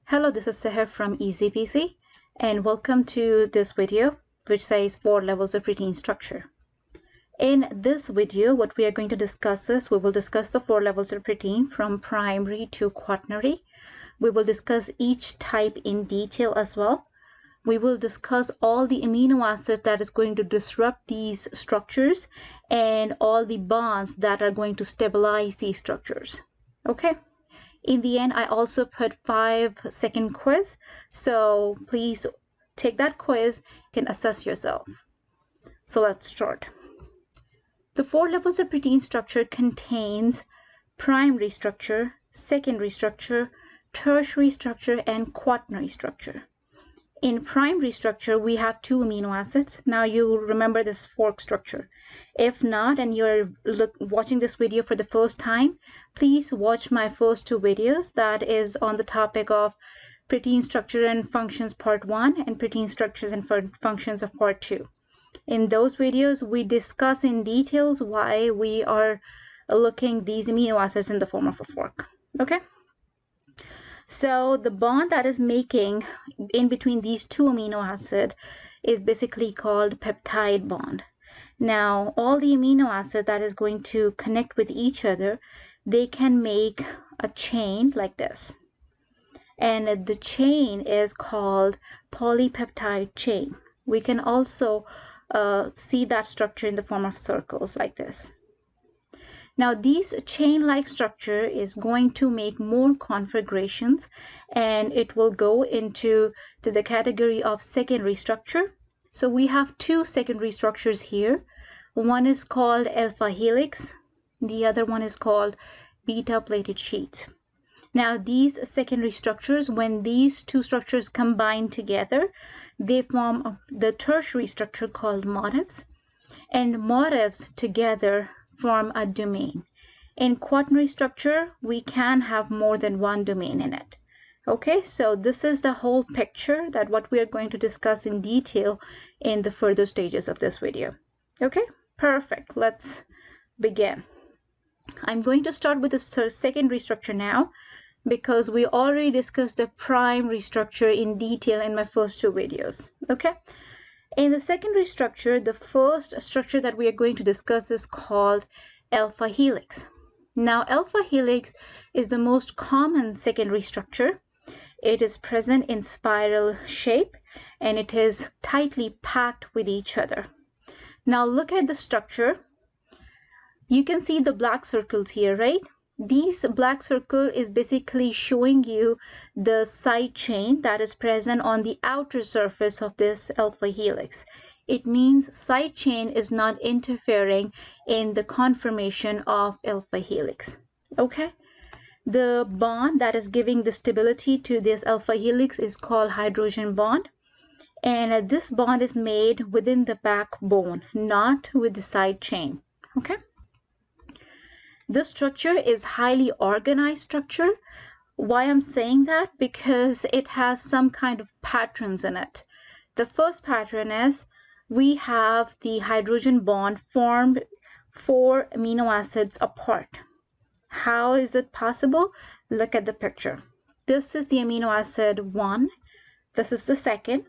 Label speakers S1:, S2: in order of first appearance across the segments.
S1: Hello, this is Seher from EasyPC, and welcome to this video which says 4 levels of protein structure. In this video, what we are going to discuss is we will discuss the 4 levels of protein from primary to quaternary. We will discuss each type in detail as well. We will discuss all the amino acids that is going to disrupt these structures and all the bonds that are going to stabilize these structures. Okay. In the end, I also put 5-second quiz, so please take that quiz. You can assess yourself. So let's start. The 4 levels of protein structure contains primary structure, secondary structure, tertiary structure, and quaternary structure. In primary structure, we have 2 amino acids. Now you remember this fork structure. If not, and you're watching this video for the first time, please watch my first 2 videos. That is on the topic of protein structure and functions part 1 and protein structures and functions of part 2. In those videos, we discuss in details why we are looking these amino acids in the form of a fork. Okay? So the bond that is making in between these 2 amino acids is basically called peptide bond. Now, all the amino acids that is going to connect with each other, they can make a chain like this. And the chain is called polypeptide chain. We can also see that structure in the form of circles like this. Now, this chain-like structure is going to make more configurations, and it will go into the category of secondary structure. So we have 2 secondary structures here. One is called alpha helix. The other one is called beta plated sheets. Now, these secondary structures, when these 2 structures combine together, they form the tertiary structure called motifs, and motifs together form a domain. In quaternary structure, we can have more than 1 domain in it. Okay, so this is the whole picture that what we are going to discuss in detail in the further stages of this video. Okay, perfect. Let's begin. I'm going to start with the secondary structure now because we already discussed the primary structure in detail in my first 2 videos. Okay. In the secondary structure, the first structure that we are going to discuss is called alpha helix. Now, alpha helix is the most common secondary structure. It is present in spiral shape and it is tightly packed with each other. Now, look at the structure. You can see the black circles here, right? This black circle is basically showing you the side chain that is present on the outer surface of this alpha helix. It means side chain is not interfering in the conformation of alpha helix. Okay? The bond that is giving the stability to this alpha helix is called hydrogen bond. And this bond is made within the backbone, not with the side chain. Okay? This structure is highly organized structure. Why I'm saying that? Because it has some kind of patterns in it. The first pattern is we have the hydrogen bond formed 4 amino acids apart. How is it possible? Look at the picture. This is the amino acid 1. This is the second.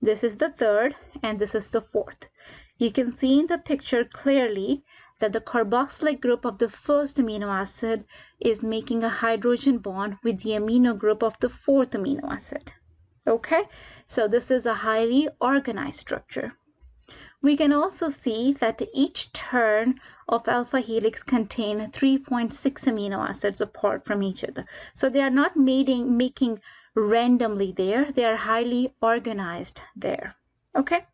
S1: This is the third. And this is the 4th. You can see in the picture clearly that the carboxylic group of the first amino acid is making a hydrogen bond with the amino group of the 4th amino acid. Okay, so this is a highly organized structure. We can also see that each turn of alpha helix contain 3.6 amino acids apart from each other. So they are not making randomly there. They are highly organized there. Okay.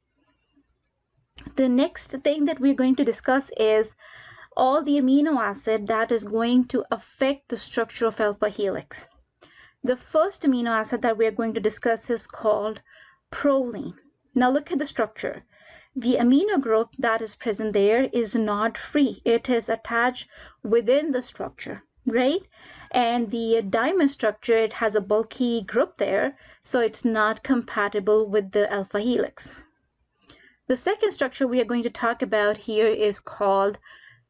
S1: The next thing that we're going to discuss is all the amino acid that is going to affect the structure of alpha helix. The first amino acid that we are going to discuss is called proline. Now look at the structure. The amino group that is present there is not free. It is attached within the structure, right? And the dimer structure, it has a bulky group there, so it's not compatible with the alpha helix. The second structure we are going to talk about here is called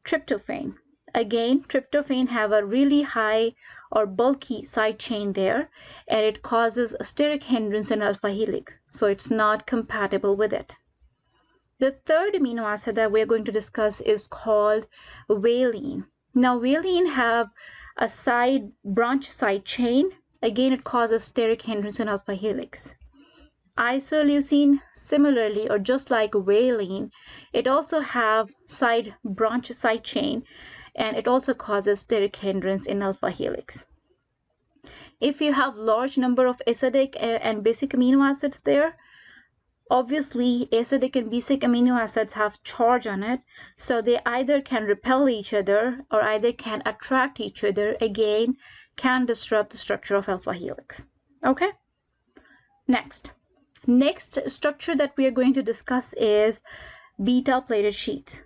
S1: tryptophan. Again, tryptophan have a really high or bulky side chain there, and it causes a steric hindrance in alpha helix, so it's not compatible with it. The third amino acid that we're going to discuss is called valine. Now, valine have a branch side chain. Again, it causes steric hindrance in alpha helix. Isoleucine, similarly, or just like valine, it also have branch side chain, and it also causes steric hindrance in alpha helix. If you have large number of acidic and basic amino acids there, obviously acidic and basic amino acids have charge on it, so they either can repel each other or either can attract each other, again can disrupt the structure of alpha helix. Okay, next structure that we are going to discuss is beta plated sheets.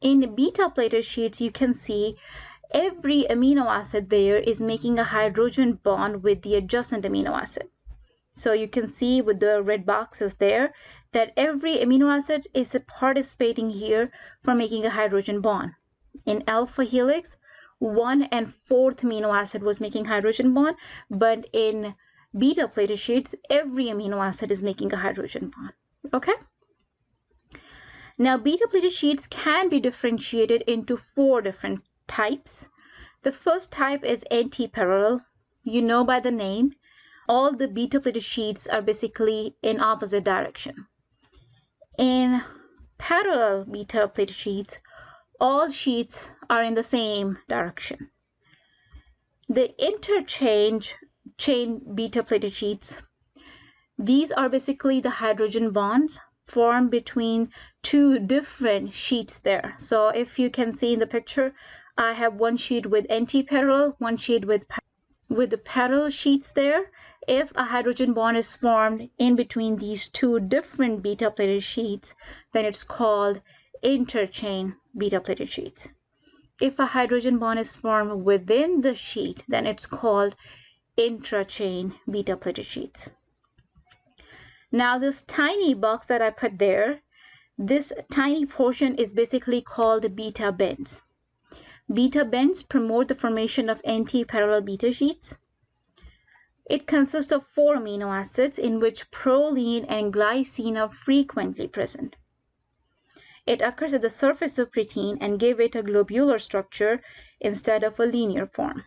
S1: In beta plated sheets, you can see every amino acid there is making a hydrogen bond with the adjacent amino acid. So you can see with the red boxes there that every amino acid is participating here for making a hydrogen bond. In alpha helix, 1 and 4th amino acid was making hydrogen bond, but in beta plated sheets, every amino acid is making a hydrogen bond. Okay? Now, beta plated sheets can be differentiated into 4 different types. The first type is anti-parallel. You know by the name, all the beta plated sheets are basically in opposite direction. In parallel beta plated sheets, all sheets are in the same direction. The interchange chain beta plated sheets, these are basically the hydrogen bonds formed between 2 different sheets there. So if you can see in the picture, I have one sheet with anti-parallel, one sheet with the parallel sheets there. If a hydrogen bond is formed in between these 2 different beta plated sheets, then it's called interchain beta plated sheets. If a hydrogen bond is formed within the sheet, then it's called intrachain beta plated sheets. Now, this tiny box that I put there, this tiny portion is basically called beta bends. Beta bends promote the formation of anti-parallel beta sheets. It consists of 4 amino acids in which proline and glycine are frequently present. It occurs at the surface of protein and give it a globular structure instead of a linear form.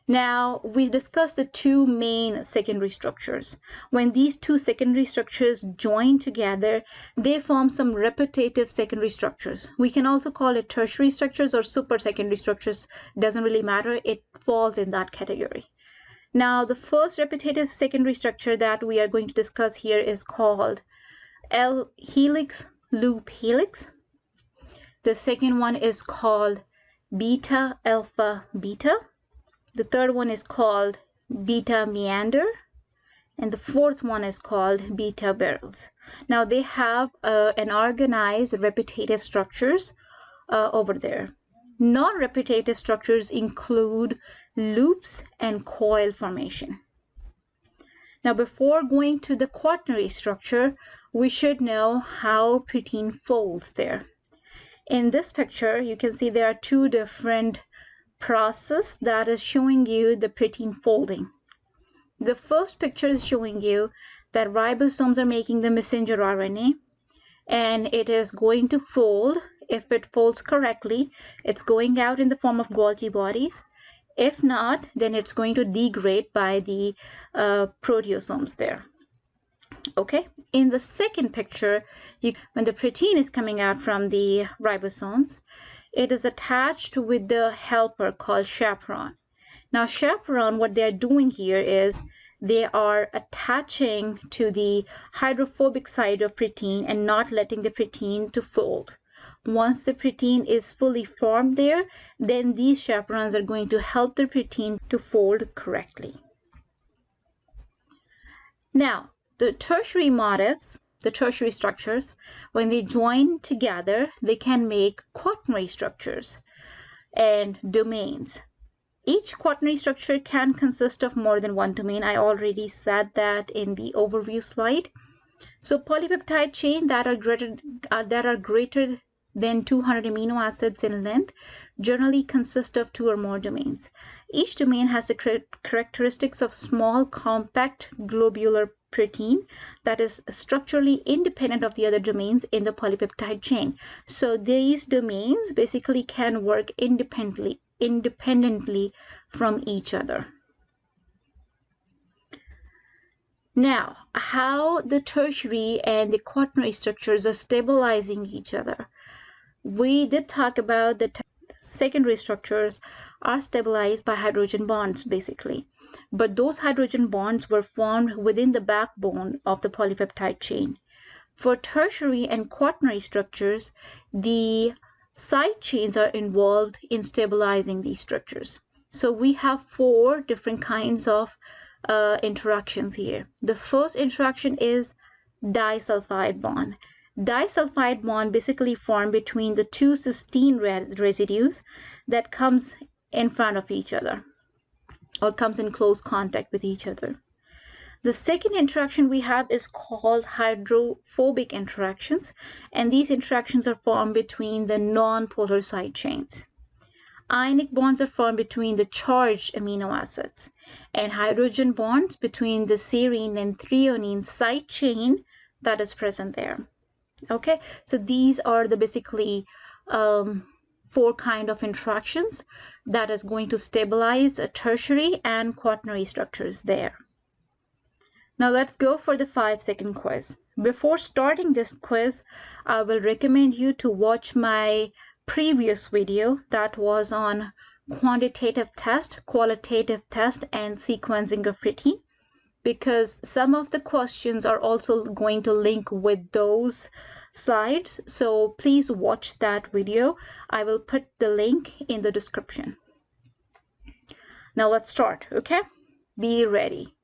S1: Now, we discussed the 2 main secondary structures. When these 2 secondary structures join together, they form some repetitive secondary structures. We can also call it tertiary structures or super secondary structures. Doesn't really matter. It falls in that category. Now, the first repetitive secondary structure that we are going to discuss here is called helix loop helix. The second one is called beta alpha beta. The third one is called beta meander, and the 4th one is called beta barrels. Now, they have an organized repetitive structures over there. Non-repetitive structures include loops and coil formation. Now, before going to the quaternary structure, we should know how protein folds there. In this picture, you can see there are 2 different process that is showing you the protein folding. The first picture is showing you that ribosomes are making the messenger RNA, and it is going to fold. If it folds correctly, it's going out in the form of Golgi bodies. If not, then it's going to degrade by the proteasomes there. Okay, in the second picture, when the protein is coming out from the ribosomes, it is attached with the helper called chaperone. Now, chaperone, what they are doing here is they are attaching to the hydrophobic side of protein and not letting the protein to fold. Once the protein is fully formed there, then these chaperones are going to help the protein to fold correctly. Now, the tertiary motifs, the tertiary structures, when they join together, they can make quaternary structures and domains. Each quaternary structure can consist of more than 1 domain. I already said that in the overview slide. So polypeptide chain that are greater than 200 amino acids in length generally consist of 2 or more domains. Each domain has the characteristics of small, compact, globular protein that is structurally independent of the other domains in the polypeptide chain. So these domains basically can work independently from each other. Now, how the tertiary and the quaternary structures are stabilizing each other. We did talk about the secondary structures are stabilized by hydrogen bonds basically, but those hydrogen bonds were formed within the backbone of the polypeptide chain. For tertiary and quaternary structures, the side chains are involved in stabilizing these structures. So we have 4 different kinds of interactions here. The first interaction is disulfide bond. Disulfide bond basically formed between the 2 cysteine residues that comes in front of each other or comes in close contact with each other. The second interaction we have is called hydrophobic interactions, and these interactions are formed between the non-polar side chains. Ionic bonds are formed between the charged amino acids, and hydrogen bonds between the serine and threonine side chain that is present there. Okay, so these are the basically 4 kind of interactions that is going to stabilize tertiary and quaternary structures there. Now let's go for the 5-second quiz. Before starting this quiz, I will recommend you to watch my previous video that was on quantitative test, qualitative test, and sequencing of protein, because some of the questions are also going to link with those slides. So please watch that video. I will put the link in the description. Now let's start, okay? Be ready.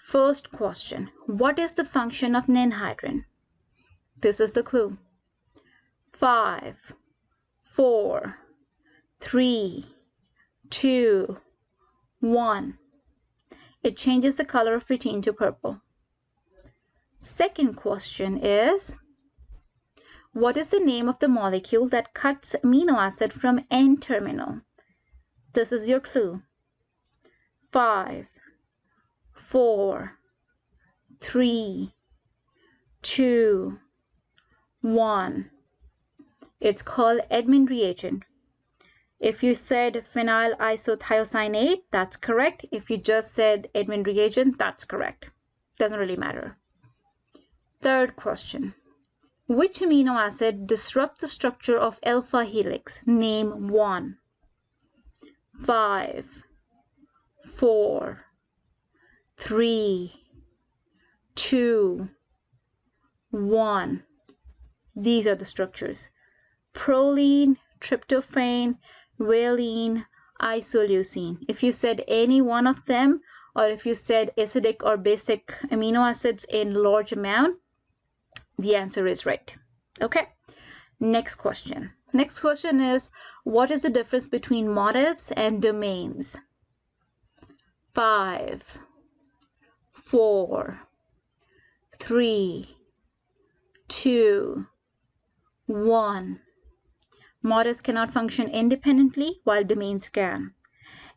S1: First question, what is the function of ninhydrin? This is the clue. 5, 4, 3, 2, 1. It changes the color of protein to purple. Second question is, what is the name of the molecule that cuts amino acid from N-terminal? This is your clue. 5, 4, 3, 2, 1. It's called Edmond reagent. If you said phenyl isothiocyanate, that's correct. If you just said Edmond reagent, that's correct. Doesn't really matter. Third question. Which amino acid disrupts the structure of alpha helix? Name 1. 5, 4, 3, 2, 1. These are the structures. Proline, tryptophan, valine, isoleucine. If you said any one of them, or if you said acidic or basic amino acids in large amount, the answer is right. Okay. Next question. Next question is, what is the difference between motifs and domains? 5, 4, 3, 2, 1. Motifs cannot function independently while domains can.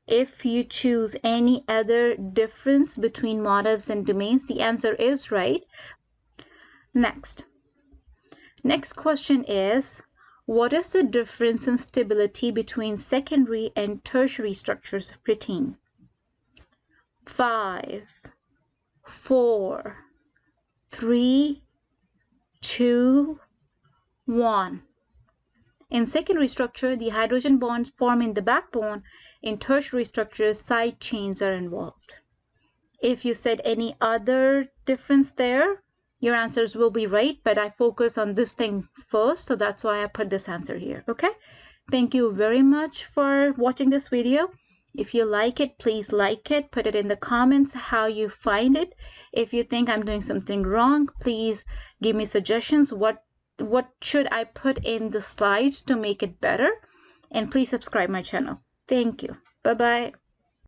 S1: If you choose any other difference between motifs and domains, the answer is right. Next question is, what is the difference in stability between secondary and tertiary structures of protein? 5, 4, 3, 2, 1. In secondary structure, the hydrogen bonds form in the backbone. In tertiary structures, side chains are involved. If you said any other difference there, your answers will be right, but I focus on this thing first, so that's why I put this answer here. Okay? Thank you very much for watching this video. If you like it, please like it. Put it in the comments how you find it. If you think I'm doing something wrong, please give me suggestions. What should I put in the slides to make it better? And please subscribe my channel. Thank you. Bye-bye.